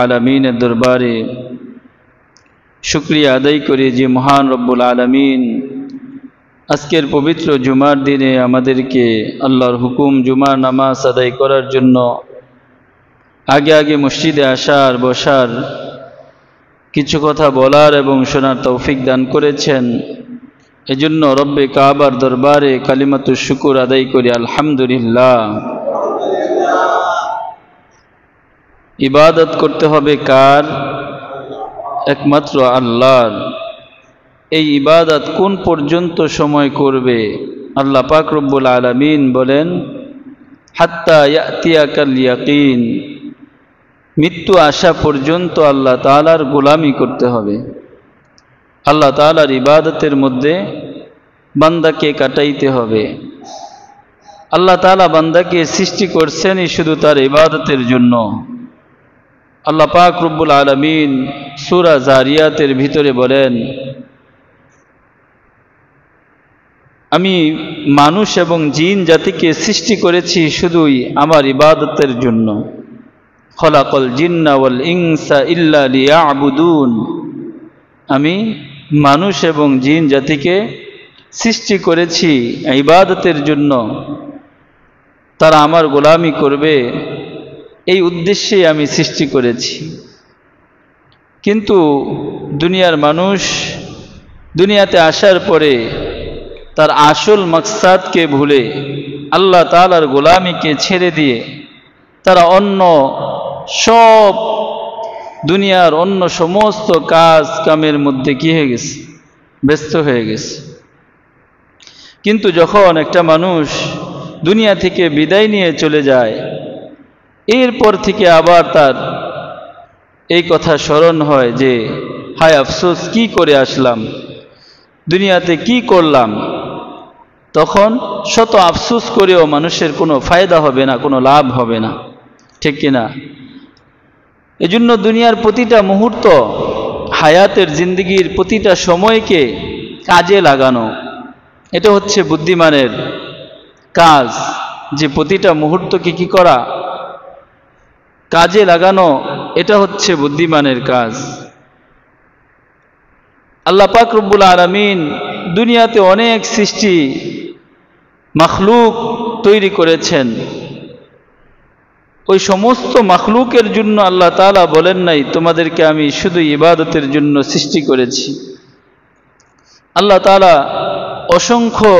আলামিনের দরবারে শুকরিয়া আদায় করি যে মহান রব্বুল আলামিন আজকের পবিত্র জুমার দিনে আমাদেরকে আল্লাহর হুকুম জুমার নামাজ আদায় করার জন্য আগে আগে মসজিদে আসার বসার কিছু কথা বলার এবং শোনার তৌফিক দান করেছেন। এজন্য রব্বে কাবার দরবারে কালিমাতুশ শুকুর আদায় করি আলহামদুলিল্লাহ। ইবাদত করতে হবে কার? একমাত্র আল্লাহর। এই ইবাদত কোন পর্যন্ত সময় করবে? আল্লাহ পাক রব্বুল আলামিন বলেন, হাত্তা ইয়াতিয়াকাল ইয়াকিন, মৃত্যু আসা পর্যন্ত আল্লাহ তাআলার গোলামি করতে হবে। আল্লাহ তাআলার ইবাদতের মধ্যে বান্দাকে কাটাইতে হবে। আল্লাহ তাআলা বান্দাকে সৃষ্টি করছেনই শুধু তার ইবাদতের জন্য। আল্লাহ পাক রব্বুল আলামিন সূরা জারিয়াতের ভিতরে বলেন, আমি মানুষ এবং জিন জাতিকে সৃষ্টি করেছি শুধুই আমার ইবাদতের জন্য। খলাকাল জিন্না ওয়াল ইনসা ইল্লা লিয়াবুদুন, আমি মানুষ এবং জিন জাতিকে সৃষ্টি করেছি ইবাদতের জন্য, তারা আমার গোলামি করবে এই উদ্দেশ্যে আমি সৃষ্টি করেছি। কিন্তু দুনিয়ার মানুষ দুনিয়াতে আসার পরে তার আসল মাকসাদকে ভুলে আল্লাহ তাআলার গোলামিকে ছেড়ে দিয়ে তারা অন্য সব দুনিয়ার অন্য সমস্ত কাজ কামের মধ্যে কি হয়ে গেছে? ব্যস্ত হয়ে গেছে। কিন্তু যখন একটা মানুষ দুনিয়া থেকে বিদায় নিয়ে চলে যায়, এরপর থেকে আবার তার এই কথা স্মরণ হয় যে হায় আফসোস, কি করে আসলাম, দুনিয়াতে কি করলাম। তখন শত আফসোস করেও মানুষের কোনো ফায়দা হবে না, কোনো লাভ হবে না, ঠিক কিনা? এজন্য দুনিয়ার প্রতিটা মুহূর্ত, হায়াতের জিন্দেগির প্রতিটা সময়কে কাজে লাগানো, এটা হচ্ছে বুদ্ধিমানের কাজ। যে প্রতিটা মুহূর্তকে কি করা? কাজে লাগানো, এটা হচ্ছে বুদ্ধিমানের কাজ। আল্লাহ পাক রব্বুল আলামিন দুনিয়াতে অনেক সৃষ্টি মাখলুক তৈরি করেছেন। ওই সমস্ত মাখলুকের জন্য আল্লাহ তাআলা বলেন নাই তোমাদেরকে আমি শুধু ইবাদতের জন্য সৃষ্টি করেছি। আল্লাহ তাআলা অসংখ্য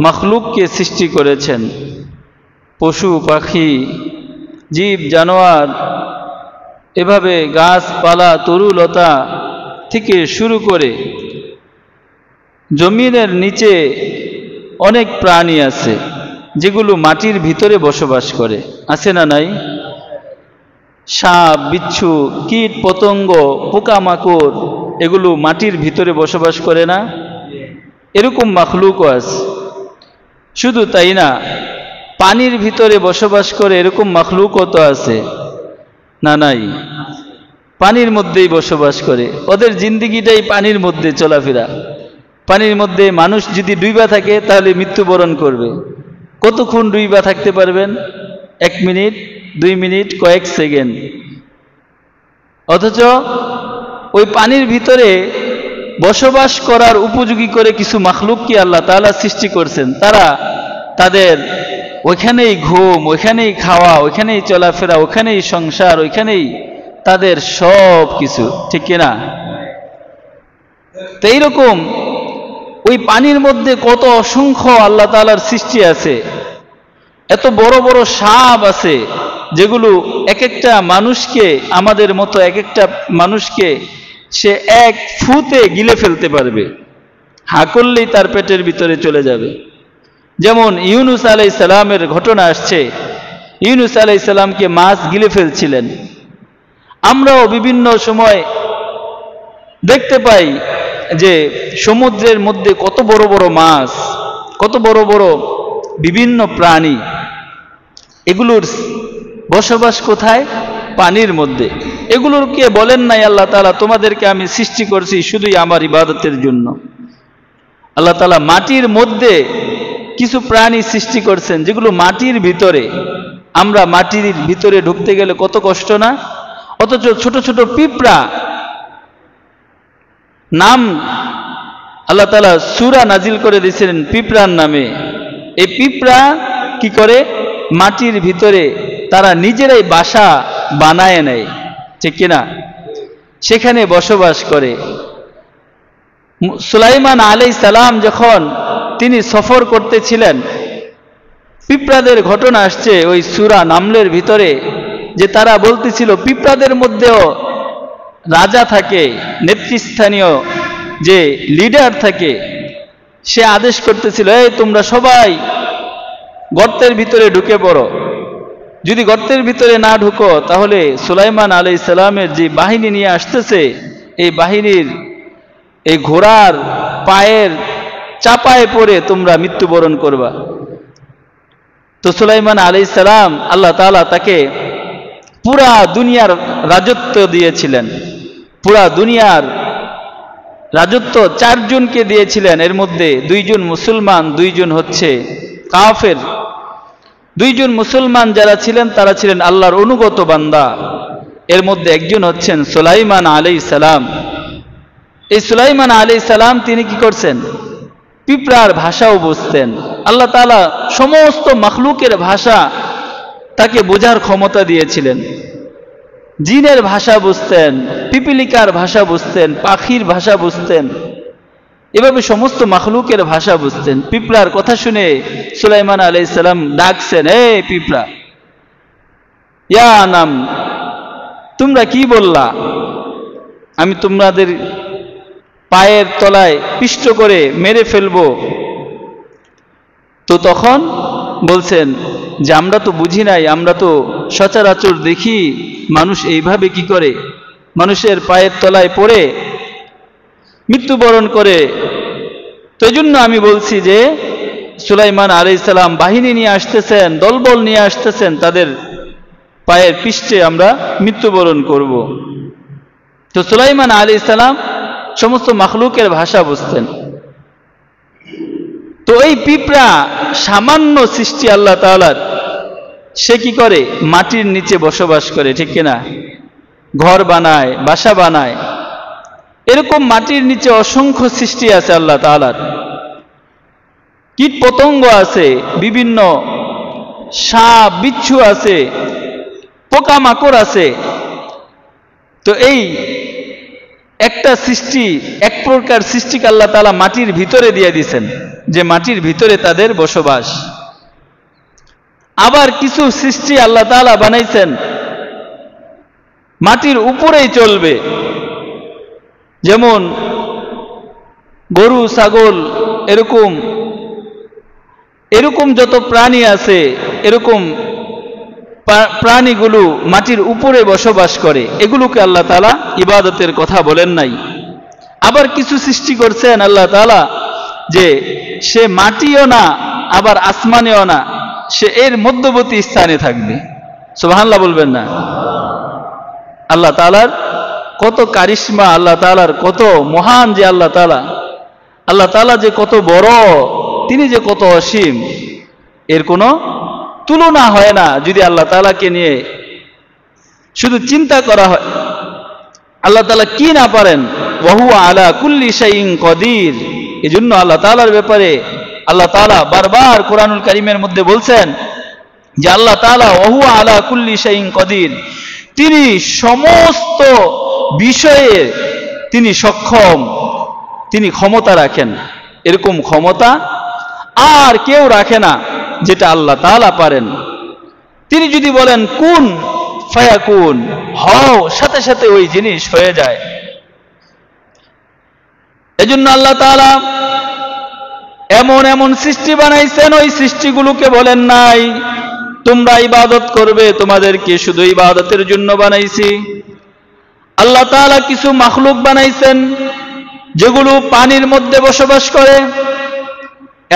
মাখলুককে সৃষ্টি করেছেন, পশু পাখি জীব জানোয়ার, এভাবে গাছপালা তরুলতা থেকে শুরু করে জমিনের নিচে অনেক প্রাণী আছে যেগুলো মাটির ভিতরে বসবাস করে, আছে না নাই? সাপ বিচ্ছু কীট পতঙ্গ পোকামাকড়, এগুলো মাটির ভিতরে বসবাস করে না? এরকম মাখলুকও আছে। শুধু তাই না, পানির ভিতরে বসবাস করে এরকম মাখলুকও তো আছে, না নাই? পানির মধ্যেই বসবাস করে, ওদের জিন্দেগিটাই পানির মধ্যে চলাফেরা। পানির মধ্যে মানুষ যদি ডুইবা থাকে তাহলে মৃত্যুবরণ করবে। কতক্ষণ ডুইবা থাকতে পারবেন? 1 মিনিট, 2 মিনিট, কয়েক সেকেন্ড। অথচ ওই পানির ভিতরে বসবাস করার উপযোগী করে কিছু মাখলুককে আল্লাহ তাআলা সৃষ্টি করছেন। তারা তাদের ওইখানেই ঘুম, ওইখানেই খাওয়া, ওইখানেই চলাফেরা, ওইখানেই সংসার, ওইখানেই তাদের সব কিছু, ঠিক কিনা? তো এইরকম ওই পানির মধ্যে কত অসংখ্য আল্লাহ তাআলার সৃষ্টি আছে। এত বড় বড় সাপ আছে যেগুলো এক একটা মানুষকে, আমাদের মতো এক একটা মানুষকে সে এক ফুতে গিলে ফেলতে পারবে, হা করলেই তার পেটের ভিতরে চলে যাবে। যেমন ইউনুস আলাইহিস সালামের ঘটনা আসছে, ইউনুস আলাইহিস সালামকে মাছ গিলে ফেলছিলেন। আমরাও বিভিন্ন সময় দেখতে পাই যে সমুদ্রের মধ্যে কত বড় বড় মাছ, কত বড় বড় বিভিন্ন প্রাণী, এগুলোর বসবাস কোথায়? পানির মধ্যে। এগুলোকে বলেন নাই আল্লাহ তাআলা তোমাদেরকে আমি সৃষ্টি করছি শুধুই আমার ইবাদতের জন্য। আল্লাহ তাআলা মাটির মধ্যে কিছু প্রাণী সৃষ্টি করছেন যেগুলো মাটির ভিতরে। আমরা মাটির ভিতরে ঢুকতে গেলে কত কষ্ট না? অথচ ছোট ছোট পিঁপড়া নাম আল্লাহ তাআলা সূরা নাজিল করে দিয়েছিলেন পিঁপড়ার নামে। এই পিঁপড়া কি করে? মাটির ভিতরে তারা নিজেরাই বাসা বানায় নেয়, ঠিক কিনা? সেখানে বসবাস করে। সুলাইমান আলাইহিস সালাম যখন তিনি সফর করতেছিলেন, পিঁপড়াদের ঘটনা আসছে ওই সূরা নামলের ভিতরে, যে তারা বলতেছিল পিঁপড়াদের মধ্যেও রাজা থাকে, নেতৃস্থানীয় যে লিডার থাকে, সে আদেশ করতেছিল, এই তোমরা সবাই গর্তের ভিতরে ঢুকে পড়ো। যদি গর্তের ভিতরে না ঢুকো তাহলে সুলাইমান আলাইহিস সালামের যে বাহিনী নিয়ে আসতেছে, এই বাহিনীর এই ঘোড়ার পায়ের চাপায় পড়ে তোমরা মৃত্যুবরণ করবা। তো সুলাইমান আলাইহিস সালাম আল্লাহ তাআলা তাকে পুরা দুনিয়ার রাজত্ব দিয়েছিলেন। পুরা দুনিয়ার রাজত্ব 4 জনকে দিয়েছিলেন। এর মধ্যে 2 জন মুসলমান, 2 জন হচ্ছে কাফের। 2 জন মুসলমান যারা ছিলেন তারা ছিলেন আল্লাহর অনুগত বান্দা। এর মধ্যে একজন হচ্ছেন সুলাইমান আলাইহিস সালাম। এই সুলাইমান আলাইহিস সালাম তিনি কি করছেন? পিঁপড়ার ভাষাও বুঝতেন। আল্লাহ তাআলা সমস্ত মাখলুকের ভাষা তাকে বোঝার ক্ষমতা দিয়েছিলেন। জিনের ভাষা বুঝতেন, পিপিলিকার ভাষা বুঝতেন, পাখির ভাষা বুঝতেন, এভাবে সমস্ত মাখলুকের ভাষা বুঝতেন। পিঁপড়ার কথা শুনে সুলাইমান আলাইহিস সালাম ডাকছেন, এই পিঁপড়া, ইয়া নাম, তোমরা কি বললা? আমি তোমাদের পায়ের তলায় পিষ্ট করে মেরে ফেলবো। তো তখন বলছেন যে আমরা তো বুঝি নাই, আমরা তো সচরাচর দেখি মানুষ এইভাবে কি করে, মানুষের পায়ের তলায় পড়ে মৃত্যুবরণ করে। তো এই জন্য আমি বলছি যে সুলাইমান আলাইহিস সালাম বাহিনী নিয়ে আসতেছেন, দলবল নিয়ে আসতেছেন, তাদের পায়ের পৃষ্ঠে আমরা মৃত্যুবরণ করব। তো সুলাইমান আলাইহিস সালাম সমস্ত মাখলুকের ভাষা বুঝতেন। তো এই পিঁপড়া সামান্য সৃষ্টি আল্লাহ তাআলার, সে কি করে? মাটির নিচে বসবাস করে, ঠিক কিনা? ঘর বানায়, বাসা বানায়। এরকম মাটির নিচে অসংখ্য সৃষ্টি আছে আল্লাহ তাআলার। কীট পতঙ্গ আছে, বিভিন্ন সাপ বিচ্ছু আছে, পোকামাকড় আছে। তো এই একটা সৃষ্টি, এক প্রকার সৃষ্টিকে আল্লাহ তাআলা মাটির ভিতরে দিয়ে দিয়েছেন, যে মাটির ভিতরে তাদের বসবাস। আবার কিছু সৃষ্টি আল্লাহ তাআলা বানাইছেন মাটির উপরেই চলবে, যেমন গরু, ছাগল, এরকম যত প্রাণী আছে, এরকম প্রাণীগুলো মাটির উপরে বসবাস করে। এগুলোকে আল্লাহ তাআলা ইবাদতের কথা বলেন নাই। আবার কিছু সৃষ্টি করছেন আল্লাহ তাআলা, যে সে মাটিও না আবার আসমানেও না, সে এর মধ্যবর্তী স্থানে থাকবে। সুবহানাল্লাহ বলবেন না? আল্লাহ তাআলার কত কারিশমা, আল্লাহ তাআলার কত মহান, যে আল্লাহ তাআলা যে কত বড়, তিনি যে কত অসীম, এর কোনো তুলনা হয় না। যদি আল্লাহ তাআলাকে নিয়ে শুধু চিন্তা করা হয়, আল্লাহ তাআলা কি না পারেন? ওয়া হুয়া আলা কুল্লি শাইইন কদির। এজন্য আল্লাহ তাআলার ব্যাপারে আল্লাহ তাআলা বারবার কোরআনুল কারীমের মধ্যে বলছেন যে আল্লাহ তাআলা ওয়া হুয়া আলা কুল্লি শাইইন কদির, তিনি সমস্ত বিষয়ে তিনি সক্ষম, তিনি ক্ষমতা রাখেন। এরকম ক্ষমতা আর কেউ রাখে না যেটা আল্লাহ তাআলা পারেন। তিনি যদি বলেন কুন ফায়াকুন, হও, সাথে সাথে ওই জিনিস হয়ে যায়। এজন্য আল্লাহ তাআলা এমন এমন সৃষ্টি বানাইছেন, ওই সৃষ্টিগুলোকে বলেন নাই তোমরা ইবাদত করবে, তোমাদেরকে শুধু ইবাদতের জন্য বানাইছি। আল্লাহ তাআলা কিছু মাখলুক বানাইছেন যেগুলো পানির মধ্যে বসবাস করে।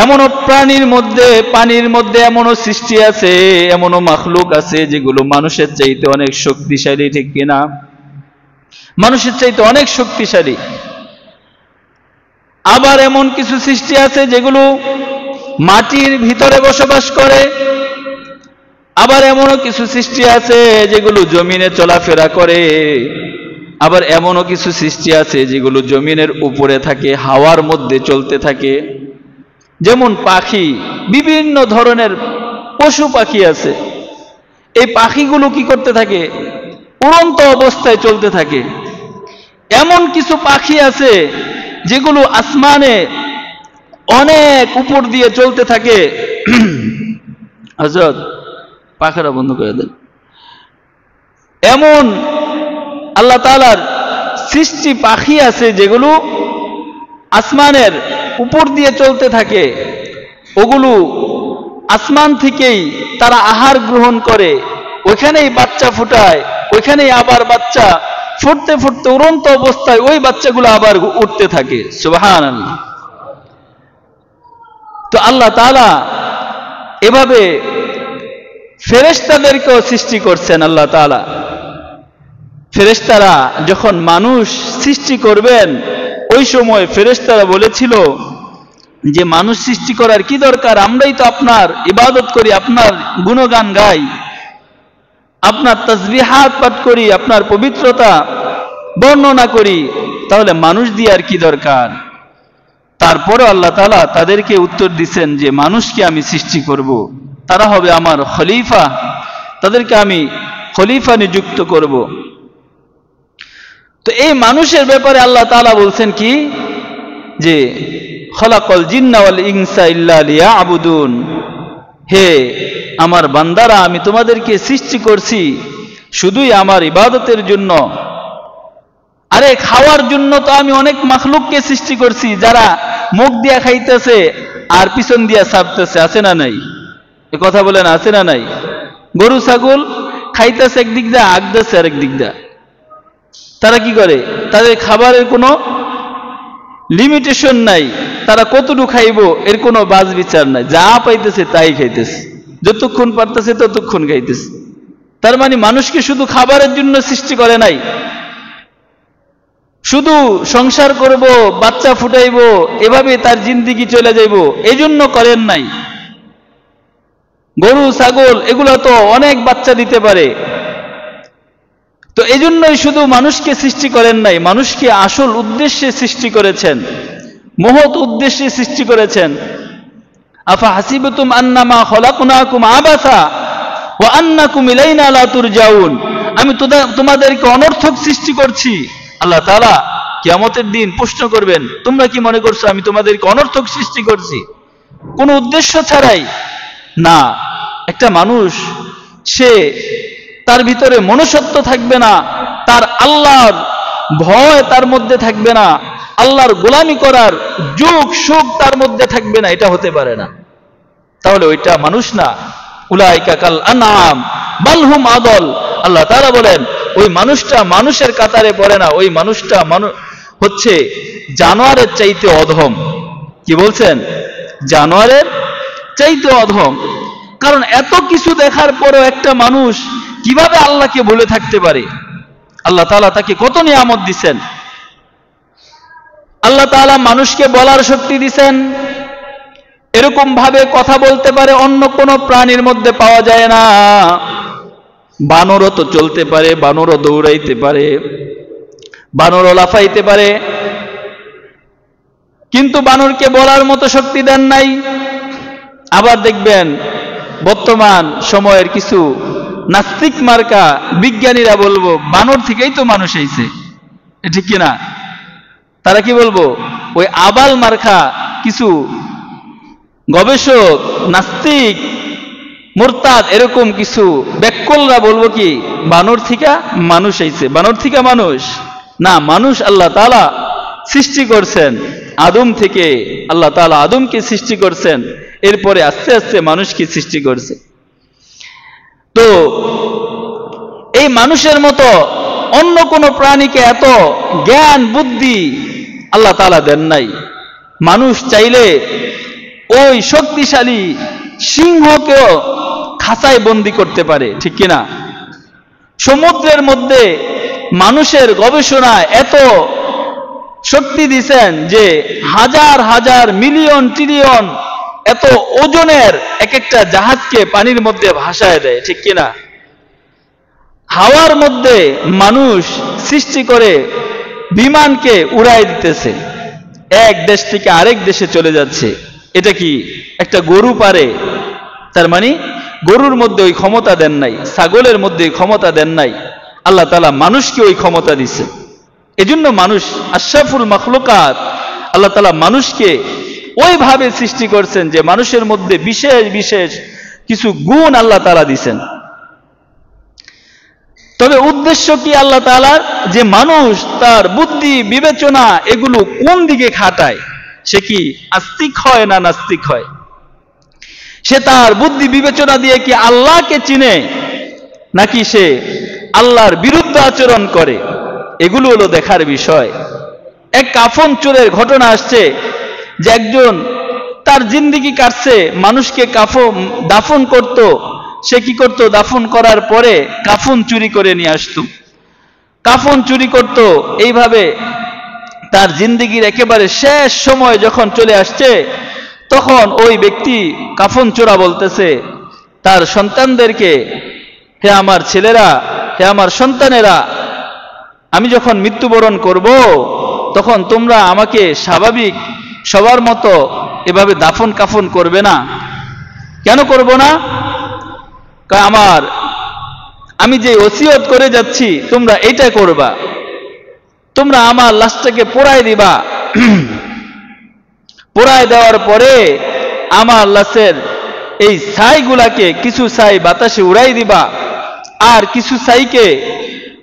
এমনও পানির মধ্যে এমনও সৃষ্টি আছে, এমনও মাখলুক আছে যেগুলো মানুষের চাইতে অনেক শক্তিশালী, ঠিক কিনা? মানুষের চাইতে অনেক শক্তিশালী। আবার এমন কিছু সৃষ্টি আছে যেগুলো মাটির ভিতরে বসবাস করে। আবার এমনও কিছু সৃষ্টি আছে যেগুলো জমিনে চলাফেরা করে, আবার এমনও কিছু সৃষ্টি আছে যেগুলো জমিনের উপরে থাকে, হাওয়ার মধ্যে চলতে থাকে। যেমন পাখি, বিভিন্ন ধরনের পশু পাখি আছে, এই পাখিগুলো কি করতে থাকে? উড়ন্ত অবস্থায় চলতে থাকে। এমন কিছু পাখি আছে যেগুলো আসমানে অনেক উপর দিয়ে চলতে থাকে। হযরত পাখাটা বন্ধ করে দেন। এমন আল্লাহ তাআলার সৃষ্টি পাখি আছে যেগুলো আসমানের উপর দিয়ে চলতে থাকে। ওগুলো আসমান থেকেই তারা আহার গ্রহণ করে, ওইখানেই বাচ্চা ফুটায়, ওইখানেই আবার বাচ্চা ফুটতে ফুটতে উড়ন্ত অবস্থায় ওই বাচ্চাগুলো আবার উঠতে থাকে। সুবহানাল্লাহ। তো আল্লাহ তাআলা এভাবে ফেরেশতাদেরকেও সৃষ্টি করছেন। আল্লাহ তাআলা ফেরেশতারা যখন মানুষ সৃষ্টি করবেন, ওই সময় ফেরেশতারা বলেছিল যে মানুষ সৃষ্টি করার কি দরকার, আমরাই তো আপনার ইবাদত করি, আপনার গুণগান গাই, আপনার তাসবিহাত পাঠ করি, আপনার পবিত্রতা বর্ণনা করি, তাহলে মানুষ দিয়ে আর কি দরকার। তারপরে আল্লাহ তাআলা তাদেরকে উত্তর দিচ্ছেন যে মানুষকে আমি সৃষ্টি করব, তারা হবে আমার খলিফা, তাদেরকে আমি খলিফা নিযুক্ত করব। তো এই মানুষের ব্যাপারে আল্লাহ তাআলা বলছেন কি, যে খলাকাল জিন্না ওয়াল ইনসা ইল্লা লিয়াবুদুন, হে আমার বান্দারা, আমি তোমাদেরকে সৃষ্টি করছি শুধুই আমার ইবাদতের জন্য। আরে খাওয়ার জন্য তো আমি অনেক মাখলুককে সৃষ্টি করছি, যারা মুখ দিয়া খাইতেছে আর পিছন দিয়া ছাপতেছে, আছে না নাই? এ কথা বলেন, আছে না নাই? গরু ছাগল খাইতেছে একদিক দিয়ে, আগতেছে আরেক দিক দিয়ে। তারা কি করে? তাদের খাবারের কোনো লিমিটেশন নাই, তারা কতটুকু খাইবো এর কোনো বাজ বিচার নাই, যা পাইতেছে তাই খাইতেছে, যতক্ষণ পারতেছে ততক্ষণ খাইতেছে। তার মানে মানুষকে শুধু খাবারের জন্য সৃষ্টি করে নাই, শুধু সংসার করব, বাচ্চা ফুটাইব, এভাবে তার জিন্দেগি চলে যাইব, এই জন্য করেন নাই। গরু ছাগল এগুলো তো অনেক বাচ্চা দিতে পারে, তো এই জন্যই শুধু মানুষকে সৃষ্টি করেন নাই, মানুষকে আসল উদ্দেশ্যে সৃষ্টি করেছেন, মহৎ উদ্দেশ্যে সৃষ্টি করেছেন। আফা হাসিবতুম আন্নামা খলাকনাকুম আবাসা ওয়া আন্নাকুম ইলাইনা লা তুরজাউন, আমি তোমাদেরকে অনর্থক সৃষ্টি করছি। আল্লাহ তাআলা কিয়ামতের দিন প্রশ্ন করবেন, তোমরা কি মনে করছো আমি তোমাদেরকে অনর্থক সৃষ্টি করছি, কোনো উদ্দেশ্য ছাড়াই? না। একটা মানুষ, সে তার ভিতরে মনুষ্যত্ব থাকবে না, তার আল্লাহর ভয় তার মধ্যে থাকবে না, আল্লাহর গোলামি করার যুগ সুখ তার মধ্যে থাকবে না, এটা হতে পারে না, তাহলে ওইটা মানুষ না। উলাইকা কাল আনআম বাল হুম আদল। আল্লাহ তাআলা বলেন ওই মানুষটা মানুষের কাতারে পড়ে না, ওই মানুষটা হচ্ছে জানোয়ারের চাইতে অধম। কি বলছেন? জানোয়ারের চাইতে অধম। কারণ এত কিছু দেখার পরও একটা মানুষ কিভাবে আল্লাহকে বলে থাকতে পারে? আল্লাহ তাআলা তাকে কত নিয়ামত দিচ্ছেন। আল্লাহ তাআলা মানুষকে বলার শক্তি দিচ্ছেন, এরকম ভাবে কথা বলতে পারে অন্য কোনো প্রাণীর মধ্যে পাওয়া যায় না। বানরও তো চলতে পারে, বানরও দৌড়াইতে পারে, বানরও লাফাইতে পারে, কিন্তু বানরকে বলার মতো শক্তি দেন নাই। আবার দেখবেন বর্তমান সময়ের কিছু নাস্তিক মার্কা বিজ্ঞানীরা বলবো বানর থেকেই তো মানুষ হয়েছে, ঠিক কিনা? তারা কি বলবো? ওই আবাল মার্কা কিছু গবেষক, নাস্তিক, মুরতাদ, এরকম কিছু ব্যাককলরা বলবো কি বানর থেকে মানুষ হয়েছে, বানর থেকে মানুষ না। মানুষ আল্লাহ তাআলা সৃষ্টি করছেন আদম থেকে। আল্লাহ তাআলা আদমকে সৃষ্টি করছেন, এরপরে আস্তে আস্তে মানুষকে সৃষ্টি করছে। তো এই মানুষের মতো অন্য কোন প্রাণীকে এত জ্ঞান বুদ্ধি আল্লাহ তাআলা দেন নাই। মানুষ চাইলে ওই শক্তিশালী সিংহকেও খাঁচায় বন্দী করতে পারে, ঠিক কিনা? সমুদ্রের মধ্যে মানুষের গবেষণায় এত শক্তি দিয়েছেন যে হাজার হাজার মিলিয়ন ট্রিলিয়ন এত ওজনের এক একটা জাহাজকে পানির মধ্যে ভাসায় দেয়, ঠিক কিনা? হাওয়ার মধ্যে মানুষ সৃষ্টি করে বিমানকে উড়াই দিতেছে, এক দেশ থেকে আরেক দেশে চলে যাচ্ছে। এটা কি একটা গরু পারে? তার মানে গরুর মধ্যে ওই ক্ষমতা দেন নাই, ছাগলের মধ্যে ওই ক্ষমতা দেন নাই, আল্লাহ তাআলা মানুষকে ওই ক্ষমতা দিছে। এজন্য মানুষ আশরাফুল মাখলুকাত, আল্লাহ তাআলা মানুষকে ওইভাবে সৃষ্টি করছেন যে মানুষের মধ্যে বিশেষ বিশেষ কিছু গুণ আল্লাহ তাআলা দিছেন। তবে উদ্দেশ্য কি আল্লাহ তাআলার? যে মানুষ তার বুদ্ধি বিবেচনা এগুলো কোন দিকে খাটায়, সে কি আস্তিক হয় না নাস্তিক হয়, সে তার বুদ্ধি বিবেচনা দিয়ে কি আল্লাহকে চিনে নাকি সে আল্লাহর বিরুদ্ধে আচরণ করে, এগুলো হলো দেখার বিষয়। এক কাফন চোরের ঘটনা আসছে যে একজন তার জিন্দেগি কাটছে, মানুষকে দাফন করত। সে কি করত? দাফন করার পরে কাফন চুরি করে নিয়ে আসতো, কাফন চুরি করত। এইভাবে তার জিন্দেগির একেবারে শেষ সময় যখন চলে আসছে, তখন ওই ব্যক্তি কাফন চোরা বলতেছে তার সন্তানদেরকে, হে আমার ছেলেরা, হে আমার সন্তানেরা, আমি যখন মৃত্যুবরণ করব তখন তোমরা আমাকে স্বাভাবিক সবার মতো এভাবে দাফন কাফন করবে না। কেন করব না? আমি যে ওসিয়ত করে যাচ্ছি তোমরা এইটা করবা, তোমরা আমার লাশটাকে পোড়ায় দিবা, পোড়ায় দেওয়ার পরে আমার লাশের এই ছাইগুলাকে কিছু ছাই বাতাসে উড়াই দিবা, আর কিছু ছাইকে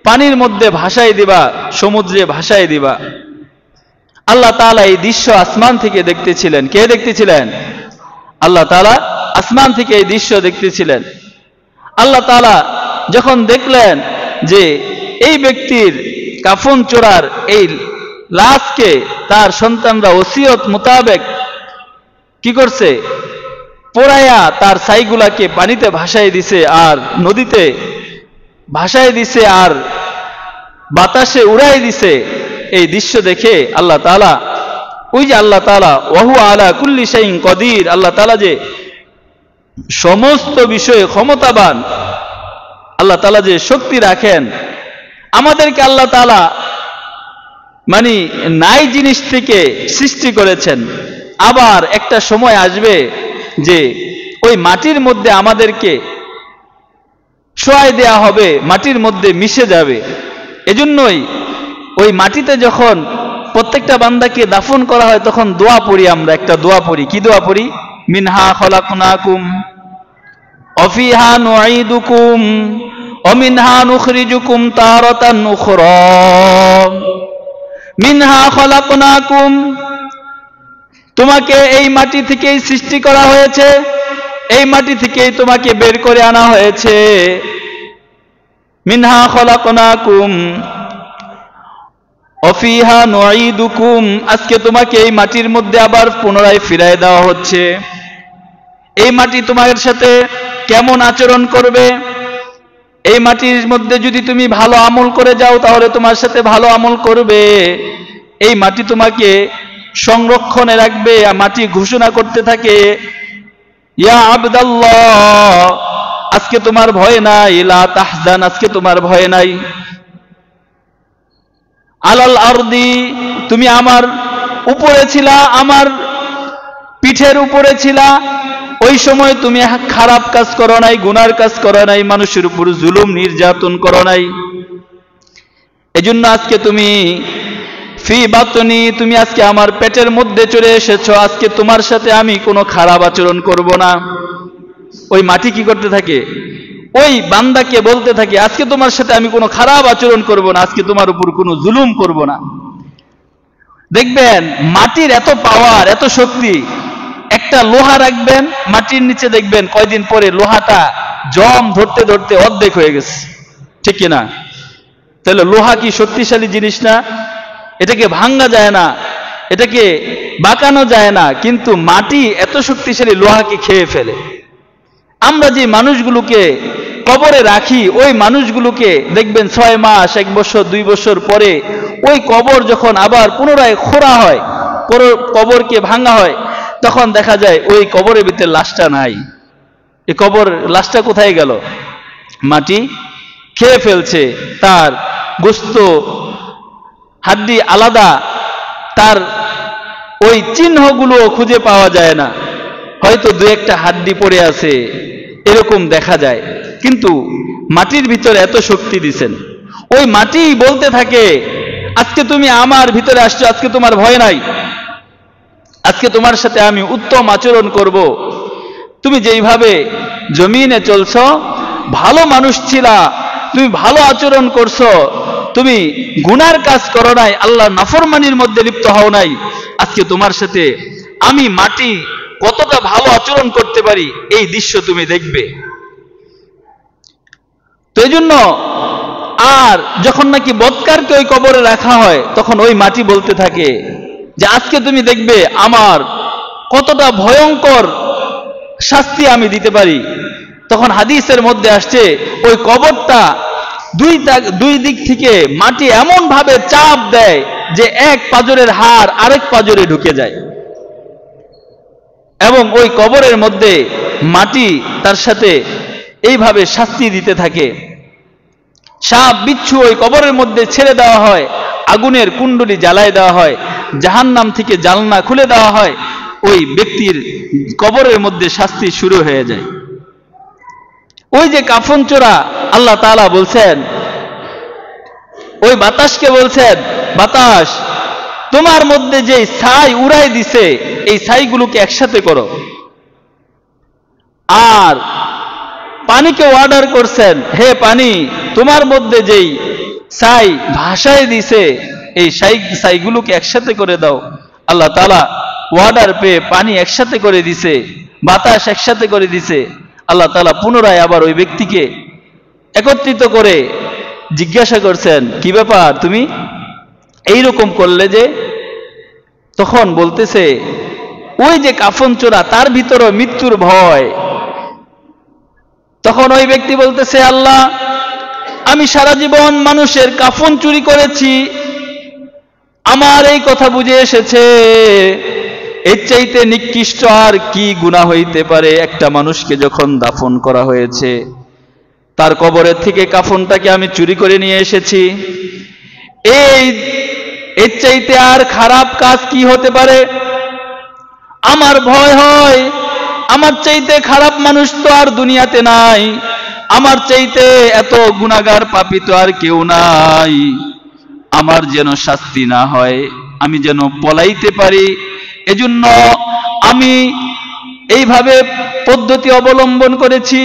পানির মধ্যে ভাসাই দিবা, সমুদ্রে ভাসাই দিবা। আল্লাহ তাআলা এই দৃশ্য আসমান থেকে দেখতেছিলেন। কে দেখতেছিলেন? আল্লাহ তাআলা আসমান থেকে এই দৃশ্য দেখতেছিলেন। আল্লাহ তাআলা যখন দেখলেন যে এই ব্যক্তির কাফন চোরার এই লাশকে তার সন্তানরা ওসিয়ত মোতাবেক কি করছে? পোড়ায়া তার ছাইগুলাকে পানিতে ভাসাই দিছে, আর নদীতে ভাসাই দিছে, আর বাতাসে উড়াই দিছে। এই দৃশ্য দেখে আল্লাহ তাআলা, ওই যে আল্লাহ তাআলা ওয়াহু আলা কুল্লি শাইইন কদির, আল্লাহ তাআলা যে সমস্ত বিষয়ে ক্ষমতাবান, আল্লাহ তাআলা যে শক্তি রাখেন, আমাদেরকে আল্লাহ তাআলা মানে নাই জিনিস থেকে সৃষ্টি করেছেন। আবার একটা সময় আসবে যে ওই মাটির মধ্যে আমাদেরকে শোয়াই দেয়া হবে, মাটির মধ্যে মিশে যাবে। এজন্যই ওই মাটিতে যখন প্রত্যেকটা বান্দাকে দাফন করা হয় তখন দোয়া পড়ি, আমরা একটা দোয়া পড়ি। কি দোয়া পড়ি? মিনহা খলাকনাকুম ওয়া ফিহা নুঈদুকুম ওয়া মিনহা নুখরিজুকুম তারাতান উখরা। মিনহা খলাকনাকুম, তোমাকে এই মাটি থেকেই সৃষ্টি করা হয়েছে, এই মাটি থেকেই তোমাকে বের করে আনা হয়েছে। মিনহা খলাকনাকুম ওয়া ফিহা নুঈদুকুম, আজকে তোমাকে এই মাটির মধ্যে আবার পুনরায় ফিরায় দেওয়া হচ্ছে। এই মাটি তোমার সাথে কেমন আচরণ করবে? এই মাটির মধ্যে যদি তুমি ভালো আমল করে যাও তাহলে তোমার সাথে ভালো আমল করবে। এই মাটি তোমাকে সংরক্ষণে রাখবে। মাটি ঘোষণা করতে থাকে, ইয়া আবদাল্লাহ, আজকে তোমার ভয় নাই, লা তাহজান, আজকে তোমার ভয় নাই। আলাল আরদি, তুমি আমার উপরে ছিলা, আমার পিঠের উপরে ছিলা, ওই সময় তুমি খারাপ কাজ করো নাই, গুনার কাজ করো নাই, মানুষের উপর জুলুম নির্যাতন করো নাই। এজন্য আজকে তুমি ফি বাতনি, তুমি আজকে আমার পেটের মধ্যে চলে এসেছো, আজকে তোমার সাথে আমি কোনো খারাপ আচরণ করব না। ওই মাটি কি করতে থাকে? ওই বান্দাকে বলতে থাকে, আজকে তোমার সাথে আমি কোনো খারাপ আচরণ করব না, আজকে তোমার উপর কোনো জুলুম করব না। দেখবেন মাটির এত পাওয়ার, এত শক্তি। একটা লোহা রাখবেন মাটির নিচে, দেখবেন কয়দিন পরে লোহাটা জম ধরতে ধরতে অর্ধেক হয়ে গেছে, ঠিক কিনা? তাহলে লোহা কি শক্তিশালী জিনিস না? এটাকে ভাঙা যায় না, এটাকে বাঁকানো যায় না, কিন্তু মাটি এত শক্তিশালী, লোহাকে খেয়ে ফেলে। আমরা যে মানুষগুলোকে কবরে রাখি, ওই মানুষগুলোকে দেখবেন 6 মাস, 1 বছর, 2 বছর পরে ওই কবর যখন আবার পুনরায় খোঁড়া হয়, কবরকে ভাঙা হয়, তখন দেখা যায় ওই কবরের ভিতরে লাশটা নাই। এই লাশটা কোথায় গেল? মাটি খেয়ে ফেলছে, তার গোস্ত হাড্ডি আলাদা, তার ওই চিহ্নগুলো খুঁজে পাওয়া যায় না, হয়তো দু একটা হাড্ডি পড়ে আছে এরকম দেখা যায়। কিন্তু মাটির ভিতরে এত শক্তি দিছেন, ওই মাটি বলতে থাকে আজকে তুমি আমার ভিতরে আসছো, আজকে তোমার ভয় নাই, আজকে তোমার সাথে আমি উত্তম আচরণ করব। তুমি যেইভাবে জমিনে চলছো, ভালো মানুষ ছিলা, তুমি ভালো আচরণ করছো, তুমি গুনার কাজ করো নাই, আল্লাহর নাফরমানির মধ্যে লিপ্ত হও নাই, আজকে তোমার সাথে আমি মাটি কতটা ভালো আচরণ করতে পারি এই দৃশ্য তুমি দেখবে। তো এই জন্য আর যখন নাকি বৎকারকে ওই কবরে রাখা হয়, তখন ওই মাটি বলতে থাকে যে আজকে তুমি দেখবে আমার কতটা ভয়ঙ্কর শাস্তি আমি দিতে পারি। তখন হাদিসের মধ্যে আসছে ওই কবরটা দুই দিক থেকে মাটি এমন ভাবে চাপ দেয় যে এক পাঁজরের হাড় আরেক পাঁজরে ঢুকে যায়, এবং ওই কবরের মধ্যে মাটি তার সাথে এইভাবে শাস্তি দিতে থাকে। সাপ বিচ্ছু ওই কবরের মধ্যে ছেড়ে দেওয়া হয়, আগুনের কুণ্ডলি জ্বালায় দেওয়া হয়, জাহান্নাম থেকে জানলা খুলে দেওয়া হয়, ওই ব্যক্তির কবরের মধ্যে শাস্তি শুরু হয়ে যায়। ওই যে কাফন চোরা, আল্লাহ তাআলা বলছেন, ওই বাতাসকে বলছেন, বাতাস তোমার মধ্যে যে ছাই উড়াই দিছে এই ছাইগুলোকে একসাথে করো। আর পানিকে অর্ডার করছেন, হে পানি তোমার মধ্যে যেই ছাই ভাষায় দিছে এই ছাইগুলোকে একসাথে করে দাও। আল্লাহ তাআলা অর্ডার পেয়ে পানি একসাথে করে দিছে, বাতাস একসাথে করে দিছে। আল্লাহ তাআলা পুনরায় আবার ওই ব্যক্তিকে একত্রিত করে জিজ্ঞাসা করছেন, কি ব্যাপার তুমি এইরকম করলে যে? তখন বলতেছে ওই যে কাফন চোরা তার ভিতরে মৃত্যুর ভয়। তখন ওই ব্যক্তি বলতেছে, আল্লাহ আমি সারা জীবন মানুষের কাফন চুরি করেছি, আমার এই কথা বুঝে এসেছে এর চাইতে নিকৃষ্ট আর কি গুনাহ হইতে পারে। একটা মানুষকে যখন দাফন করা হয়েছে তার কবরের থেকে কাফনটাকে আমি চুরি করে নিয়ে এসেছি, এর চাইতে আর খারাপ কাজ কি হতে পারে? আমার ভয় হয় আমার চাইতে খারাপ মানুষ তো আর দুনিয়াতে নাই, আমার চাইতে এত গুনাহগার পাপী তো আর কেউ নাই। আমার যেন শাস্তি না হয়, আমি যেন পলাইতে পারি, এজন্য আমি এইভাবে পদ্ধতি অবলম্বন করেছি।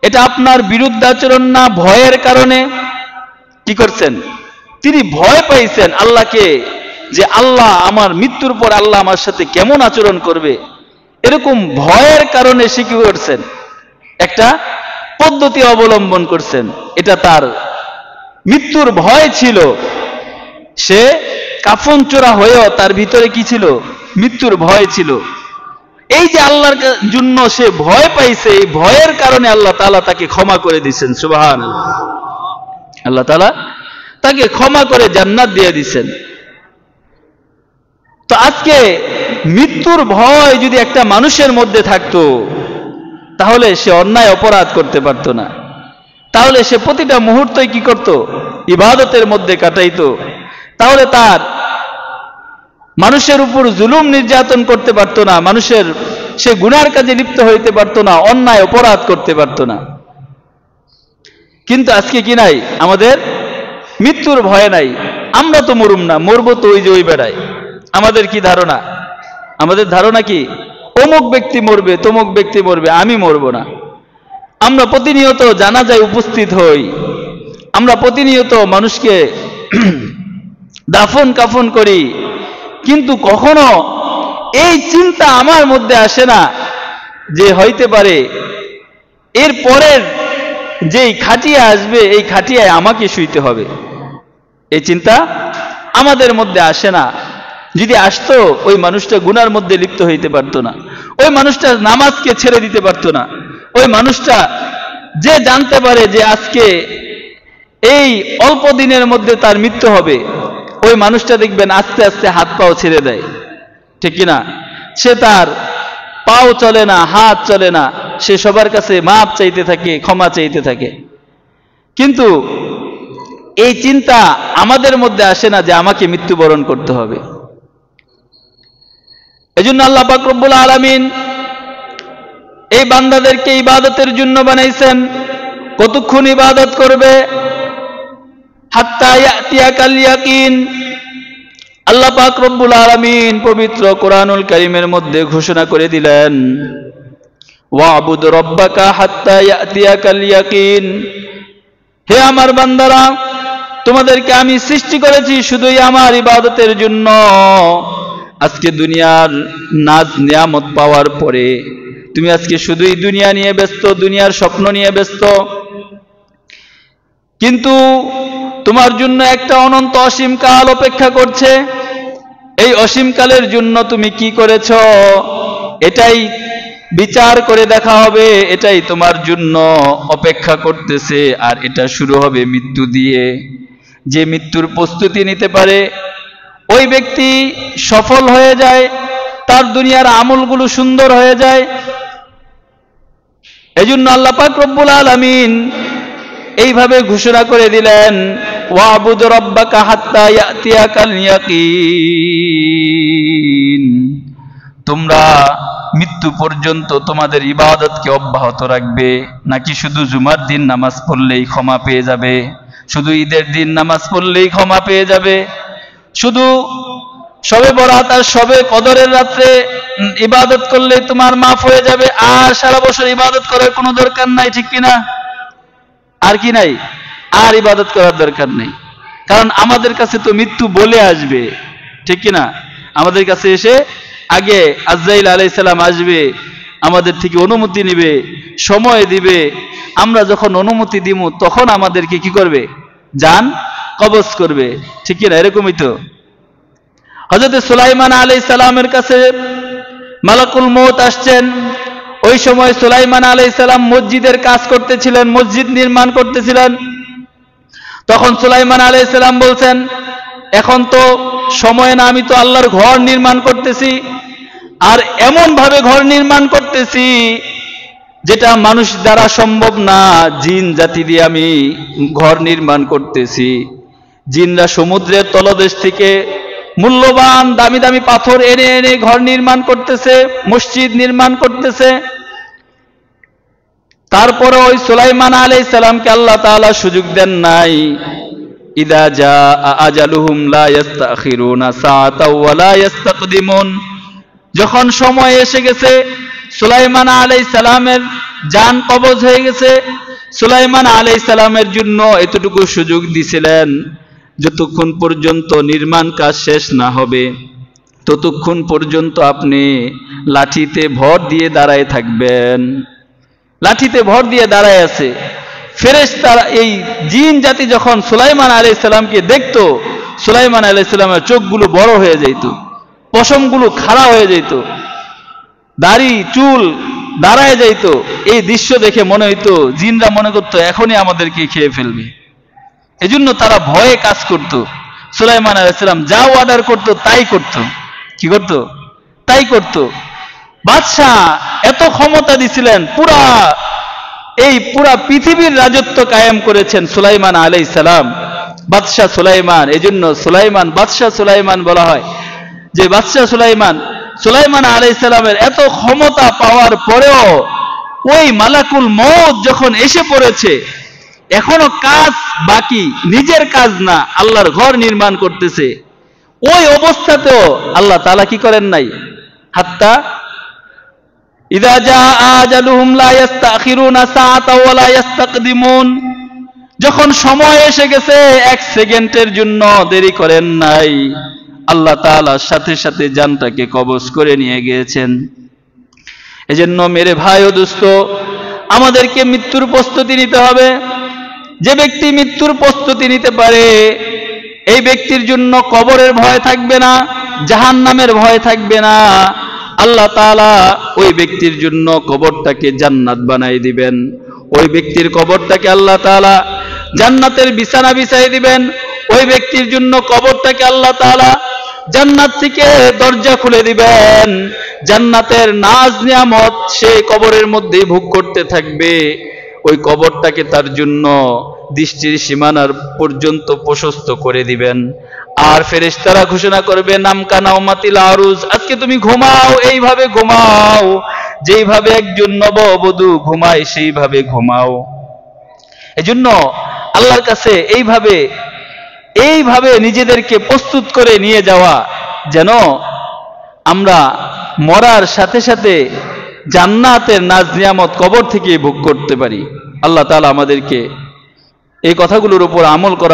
এটা আপনার বিরুদ্ধাচরণ না, ভয়ের কারণে কি করছেন? তিনি ভয় পাইছেন আল্লাহকে, যে আল্লাহ আমার মৃত্যুর পর আল্লাহ আমার সাথে কেমন আচরণ করবে, এরকম ভয়ের কারণে সে কি করছেন? একটা পদ্ধতি অবলম্বন করছেন। এটা তার মৃত্যুর ভয় ছিল। সে কাফন চোরা হয়েও তার ভিতরে কি ছিল? মৃত্যুর ভয় ছিল। এই যে আল্লাহর জন্য সে ভয় পাইছে, এই ভয়ের কারণে আল্লাহ তাআলা তাকে ক্ষমা করে দিয়েছেন। সুবহানাল্লাহ, আল্লাহ তাআলা তাকে ক্ষমা করে জান্নাত দিয়ে দিয়েছেন। তো আজকে মৃত্যুর ভয় যদি একটা মানুষের মধ্যে থাকতো, তাহলে সে অন্যায় অপরাধ করতে পারতো না, তাহলে সে প্রতিটা মুহূর্তই কি করত? ইবাদতের মধ্যে কাটাইতো। তাহলে তার মানুষের উপর জুলুম নির্যাতন করতে পারতো না, সে গুনার কাজে লিপ্ত হইতে পারতো না, অন্যায় অপরাধ করতে পারতো না। কিন্তু আজকে কি নাই? আমাদের মৃত্যুর ভয় নাই। আমরা তো মরুম না, মরবো তো ওই যে ওই বেড়ায়। আমাদের কি ধারণা? আমাদের ধারণা কি? অমুক ব্যক্তি মরবে, তমুক ব্যক্তি মরবে, আমি মরবো না। আমরা প্রতিনিয়ত জানাজায় উপস্থিত হই, আমরা প্রতিনিয়ত মানুষকে দাফন কাফন করি, কিন্তু কখনো এই চিন্তা আমার মধ্যে আসে না যে হইতে পারে এর পরের যেই খাটিয়া আসবে এই খাটিয়ায় আমাকে শুইতে হবে। এই চিন্তা আমাদের মধ্যে আসে না। যদি আসতো, ওই মানুষটা গুনার মধ্যে লিপ্ত হইতে পারতো না, ওই মানুষটা নামাজকে ছেড়ে দিতে পারতো না। ওই মানুষটা যে জানতে পারে যে আজকে এই অল্প দিনের মধ্যে তার মৃত্যু হবে, ওই মানুষটা দেখবেন আস্তে আস্তে হাত পাও ছেড়ে দেয়, ঠিক কিনা? সে তার পাও চলে না, হাত চলে না, সে সবার কাছে মাপ চাইতে থাকে, ক্ষমা চাইতে থাকে। কিন্তু এই চিন্তা আমাদের মধ্যে আসে না যে আমাকে মৃত্যুবরণ করতে হবে। এজন্য আল্লাহ পাক রব্বুল আলামিন এই বান্দাদেরকে ইবাদতের জন্য বানাইছেন। কতক্ষণ ইবাদত করবে? হাত্তা ইয়াতিয়াকাল ইয়াকিন। আল্লাহ পাক রব্বুল আলামিন পবিত্র কোরআনুল কারীমের মধ্যে ঘোষণা করে দিলেন, ওয়াবুদ রব্বাকা হাত্তা ইয়াতিয়াকাল ইয়াকিন। হে আমার বান্দারা, তোমাদেরকে আমি সৃষ্টি করেছি শুধুই আমার ইবাদতের জন্য। আজকে দুনিয়ার নাজ নিয়ামত পাওয়ার পরে তুমি আজকে শুধুই দুনিয়া নিয়ে ব্যস্ত, দুনিয়ার স্বপ্ন নিয়ে ব্যস্ত। কিন্তু তোমার জন্য একটা অনন্ত অসীম কাল অপেক্ষা করছে। এই অসীম কালের জন্য তুমি কি করেছ এটাই বিচার করে দেখা হবে, এটাই তোমার জন্য অপেক্ষা করতেছে। আর এটা শুরু হবে মৃত্যু দিয়ে। যে মৃত্যুর প্রস্তুতি নিতে পারে ওই ব্যক্তি সফল হয়ে যায়, তার দুনিয়ার আমলগুলো সুন্দর হয়ে যায়। এজন্য আল্লাহ পাক রব্বুল আলামিন এইভাবে ঘোষণা করে দিলেন, ওয়াবুদ রব্বাকা হাত্তা ইয়াতিয়াকাল ইয়াকিন। তোমরা মৃত্যু পর্যন্ত তোমাদের ইবাদতকে অব্যাহত রাখবে। নাকি শুধু জুমার দিন নামাজ পড়লেই ক্ষমা পেয়ে যাবে, শুধু ঈদের দিন নামাজ পড়লেই ক্ষমা পেয়ে যাবে, শুধু শবে বরাত আর শবে কদরের রাত্রে ইবাদত করলে তোমার মাফ হয়ে যাবে, আর সারা বছর ইবাদত করার কোনো দরকার নাই? ঠিক কিনা? আর কি নাই? আর ইবাদত করার দরকার নেই। কারণ আমাদের কাছে তো মৃত্যু বলে আসবে, ঠিক কিনা? আমাদের কাছে এসে আগে আজরাইল আলাইহিস সালাম আসবে, আমাদের থেকে অনুমতি নেবে, সময় দিবে। আমরা যখন অনুমতি দিব তখন আমাদেরকে কি করবে? জান কবজ করবে, ঠিক কিনা? এরকমই তো। হযরত সুলাইমান আলাইহিস সালামের কাছে মালাকুল মউত আসছেন। ওই সময় সুলাইমান আলাইহিস সালাম মসজিদের কাজ করতেছিলেন, মসজিদ নির্মাণ করতেছিলেন। তখন সুলাইমান আলাইহিস সালাম বলছেন, এখন তো সময় না, আমি তো আল্লাহর ঘর নির্মাণ করতেছি, আর এমন ভাবে ঘর নির্মাণ করতেছি যেটা মানুষ দ্বারা সম্ভব না। জিন জাতি দিয়ে আমি ঘর নির্মাণ করতেছি। জিনরা সমুদ্রের তলদেশ থেকে মূল্যবান দামি দামি পাথর এনে এনে ঘর নির্মাণ করতেছে, মসজিদ নির্মাণ করতেছে। তারপরে ওই সুলাইমান আলাইহিস সালামকে আল্লাহ তাআলা সুযোগ দেন নাই। ইদা জাআ আজালুহুম লা ইস্তাখিরুনা সাআতাও ওয়া লা ইস্তাকদিমুন। যখন সময় এসে গেছে, সুলাইমান আলাইহিস সালামের জান কবজ হয়ে গেছে, সুলাইমান আলাইহিস সালামের জন্য এতটুকু সুযোগ দিয়েছিলেন, যতক্ষণ পর্যন্ত নির্মাণ কাজ শেষ না হবে ততক্ষণ পর্যন্ত আপনি লাঠিতে ভর দিয়ে দাঁড়ায় থাকবেন। লাঠিতে ভর দিয়ে দাঁড়ায় আছে। ফেরেশতারা, এই জিন জাতি যখন সুলাইমান আলাইহিস সালামকে দেখতো, সুলাইমান আলাইহিস সালামের চোখগুলো বড় হয়ে যেত, পশমগুলো খাড়া হয়ে যেত, দাড়ি চুল দাঁড়ায় যাইতো। এই দৃশ্য দেখে মনে হইতো, জিনরা মনে করতো এখনই আমাদেরকে খেয়ে ফেলবে। এজন্য তারা ভয়ে কাজ করত। সুলাইমান আলাইহিস সালাম যা অর্ডার করত তাই করত। কি করত? তাই করত। বাদশাহ এত ক্ষমতা দিছিলেন, পুরা পৃথিবীর রাজত্ব কায়েম করেছেন সুলাইমান আলাইহিস সালাম, বাদশাহ সুলাইমান। এজন্য সুলাইমান বাদশাহ সুলাইমান বলা হয়। যে বাদশাহ সুলাইমান আলাইহিস সালামের এত ক্ষমতা পাওয়ার পরেও ওই মালাকুল মউত যখন এসে পড়েছে, এখনো কাজ বাকি, নিজের কাজ না, আল্লাহর ঘর নির্মাণ করতেছে। ওই অবস্থাতেও আল্লাহ তাআলা কি করেন নাই? হাত্তা ইযা জাআ আজালুহুম লা ইস্তাখিরুনা সাআতাও ওয়া লা ইস্তাকদিমুন। যখন সময় এসে গেছে, এক সেকেন্ডের জন্য দেরি করেন নাই। আল্লাহ তাআলা সাথে সাথে জানটাকে কবজ করে নিয়ে গিয়েছেন। এজন্য মেরে ভাই ও দোস্ত, আমাদেরকে মৃত্যুর প্রস্তুতি নিতে হবে। যে ব্যক্তি মৃত্যুর প্রস্তুতি নিতে পারে, এই ব্যক্তির জন্য কবরের ভয় থাকবে না, জাহান্নামের ভয় থাকবে না। আল্লাহ তাআলা ওই ব্যক্তির জন্য কবরটাকে জান্নাত বানাই দিবেন। ওই ব্যক্তির কবরটাকে আল্লাহ তাআলা জান্নাতের বিছানা বিছাই দিবেন। ওই ব্যক্তির জন্য কবরটাকে আল্লাহ তাআলা জান্নাত থেকে দরজা খুলে দিবেন, জান্নাতের নাজ নিয়ামত সে কবরের মধ্যেই ভোগ করতে থাকবে। ওই কবরটাকে তার জন্য দৃষ্টির সীমানার পর্যন্ত প্রশস্ত করে দিবেন। আর ফেরেশতারা ঘোষণা করবে নামকা নাওমাতিল আরুজ, আজকে তুমি ঘুমাও, এইভাবে ঘুমাও, যেইভাবে একজন নববধূ ঘুমায় সেইভাবে ঘুমাও। এজন্য আল্লাহর কাছে এইভাবে নিজেদেরকে প্রস্তুত করে নিয়ে যাওয়া, যেন আমরা মরার সাথে সাথে জান্নাতের নাজ নিয়ামত কবর থেকে ভোগ করতে পারি। আল্লাহ তাআলা আমাদেরকে এই কথাগুলোর উপর আমল করা